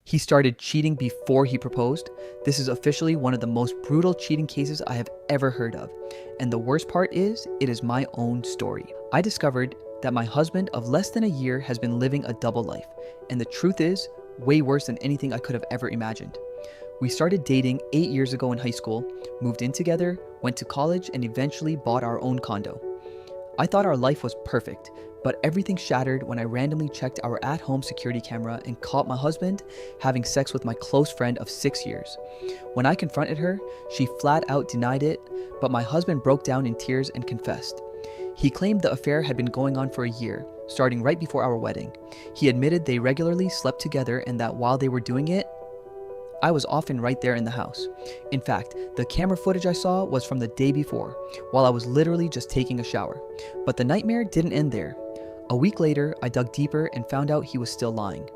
He started cheating before he proposed. This is officially one of the most brutal cheating cases I have ever heard of. And the worst part is, it is my own story. I discovered that my husband of less than a year has been living a double life. And the truth is, way worse than anything I could have ever imagined. We started dating 8 years ago in high school, moved in together, went to college, and eventually bought our own condo. I thought our life was perfect, but everything shattered when I randomly checked our at-home security camera and caught my husband having sex with my close friend of 6 years. When I confronted her, she flat out denied it, but my husband broke down in tears and confessed. He claimed the affair had been going on for a year, starting right before our wedding. He admitted they regularly slept together and that while they were doing it, I was often right there in the house. In fact, the camera footage I saw was from the day before, while I was literally just taking a shower. But the nightmare didn't end there. A week later, I dug deeper and found out he was still lying.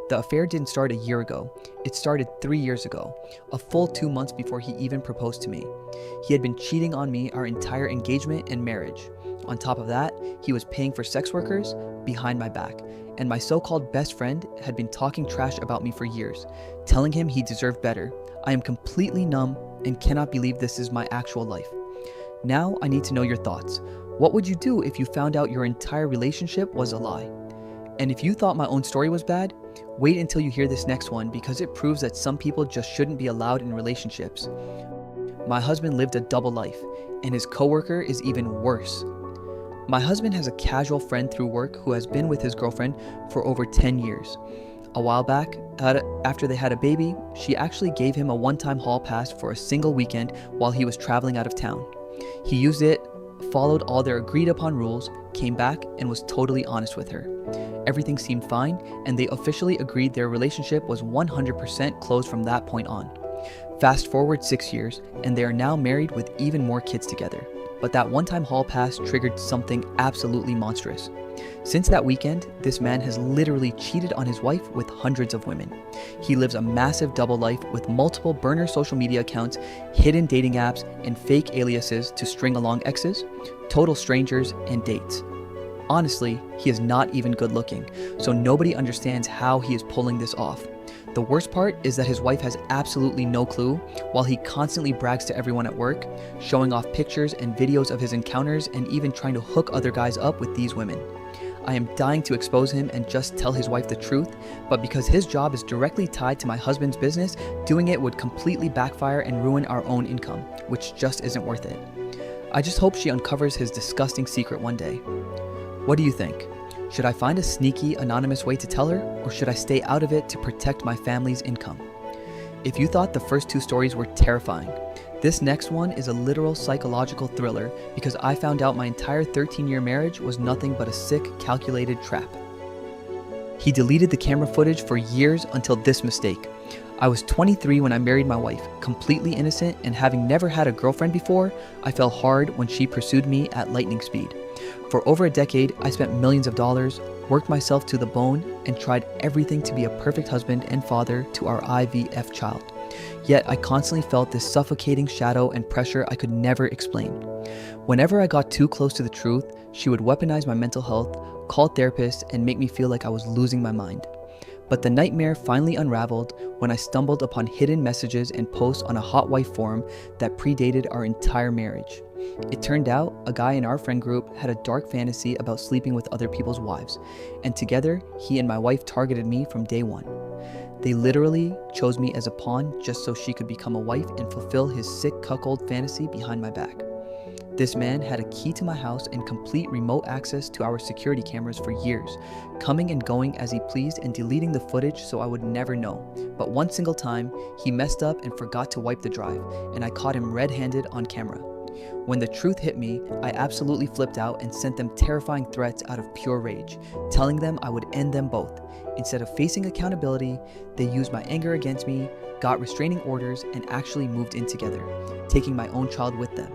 The affair didn't start a year ago. It started 3 years ago, a full 2 months before he even proposed to me. He had been cheating on me our entire engagement and marriage. On top of that, he was paying for sex workers behind my back, and my so-called best friend had been talking trash about me for years, telling him he deserved better. I am completely numb and cannot believe this is my actual life. Now I need to know your thoughts. What would you do if you found out your entire relationship was a lie? And if you thought my own story was bad, wait until you hear this next one because it proves that some people just shouldn't be allowed in relationships. My husband lived a double life, and his coworker is even worse. My husband has a casual friend through work who has been with his girlfriend for over 10 years. A while back, after they had a baby, she actually gave him a one-time hall pass for a single weekend while he was traveling out of town. He used it, followed all their agreed-upon rules, came back, and was totally honest with her. Everything seemed fine, and they officially agreed their relationship was 100% closed from that point on. Fast forward 6 years, and they are now married with even more kids together. But that one-time hall pass triggered something absolutely monstrous. Since that weekend, this man has literally cheated on his wife with hundreds of women. He lives a massive double life with multiple burner social media accounts, hidden dating apps, and fake aliases to string along exes, total strangers, and dates. Honestly, he is not even good looking, so nobody understands how he is pulling this off. The worst part is that his wife has absolutely no clue, while he constantly brags to everyone at work, showing off pictures and videos of his encounters and even trying to hook other guys up with these women. I am dying to expose him and just tell his wife the truth, but because his job is directly tied to my husband's business, doing it would completely backfire and ruin our own income, which just isn't worth it. I just hope she uncovers his disgusting secret one day. What do you think? Should I find a sneaky, anonymous way to tell her, or should I stay out of it to protect my family's income? If you thought the first two stories were terrifying, this next one is a literal psychological thriller because I found out my entire 13-year marriage was nothing but a sick, calculated trap. He deleted the camera footage for years until this mistake. I was 23 when I married my wife, completely innocent, and having never had a girlfriend before, I fell hard when she pursued me at lightning speed. For over a decade, I spent millions of dollars, worked myself to the bone, and tried everything to be a perfect husband and father to our IVF child. Yet I constantly felt this suffocating shadow and pressure I could never explain. Whenever I got too close to the truth, she would weaponize my mental health, call therapists, and make me feel like I was losing my mind. But the nightmare finally unraveled when I stumbled upon hidden messages and posts on a hot wife forum that predated our entire marriage. It turned out a guy in our friend group had a dark fantasy about sleeping with other people's wives, and together he and my wife targeted me from day one. They literally chose me as a pawn just so she could become a wife and fulfill his sick cuckold fantasy behind my back. This man had a key to my house and complete remote access to our security cameras for years, coming and going as he pleased and deleting the footage so I would never know. But one single time, he messed up and forgot to wipe the drive, and I caught him red-handed on camera. When the truth hit me, I absolutely flipped out and sent them terrifying threats out of pure rage, telling them I would end them both. Instead of facing accountability, they used my anger against me, got restraining orders, and actually moved in together, taking my own child with them.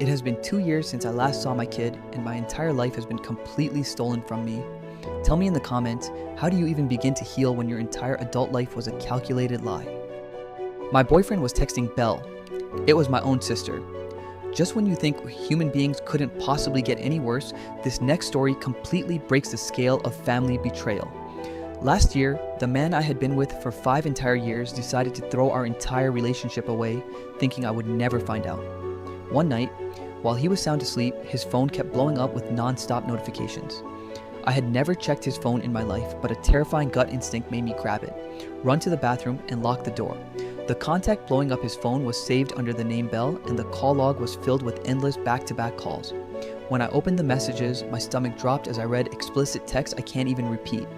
It has been 2 years since I last saw my kid, and my entire life has been completely stolen from me. Tell me in the comments, how do you even begin to heal when your entire adult life was a calculated lie? My boyfriend was texting Belle. It was my own sister. Just when you think human beings couldn't possibly get any worse, this next story completely breaks the scale of family betrayal. Last year, the man I had been with for 5 entire years decided to throw our entire relationship away, thinking I would never find out. One night, while he was sound asleep, his phone kept blowing up with non-stop notifications. I had never checked his phone in my life, but a terrifying gut instinct made me grab it, run to the bathroom, and lock the door. The contact blowing up his phone was saved under the name Bell, and the call log was filled with endless back-to-back calls. When I opened the messages, my stomach dropped as I read explicit text I can't even repeat,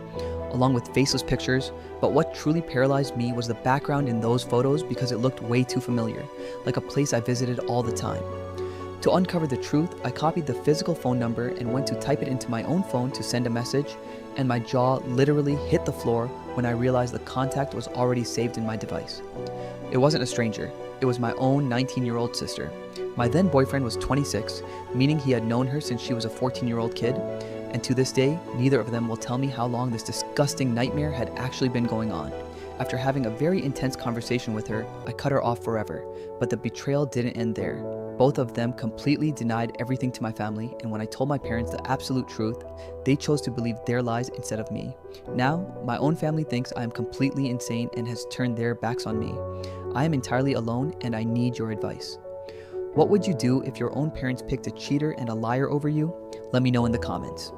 along with faceless pictures, but what truly paralyzed me was the background in those photos because it looked way too familiar, like a place I visited all the time. To uncover the truth, I copied the physical phone number and went to type it into my own phone to send a message, and my jaw literally hit the floor when I realized the contact was already saved in my device. It wasn't a stranger, it was my own 19-year-old sister. My then boyfriend was 26, meaning he had known her since she was a 14-year-old kid, and to this day, neither of them will tell me how long this disgusting nightmare had actually been going on. After having a very intense conversation with her, I cut her off forever, but the betrayal didn't end there. Both of them completely denied everything to my family, and when I told my parents the absolute truth, they chose to believe their lies instead of me. Now, my own family thinks I am completely insane and has turned their backs on me. I am entirely alone, and I need your advice. What would you do if your own parents picked a cheater and a liar over you? Let me know in the comments.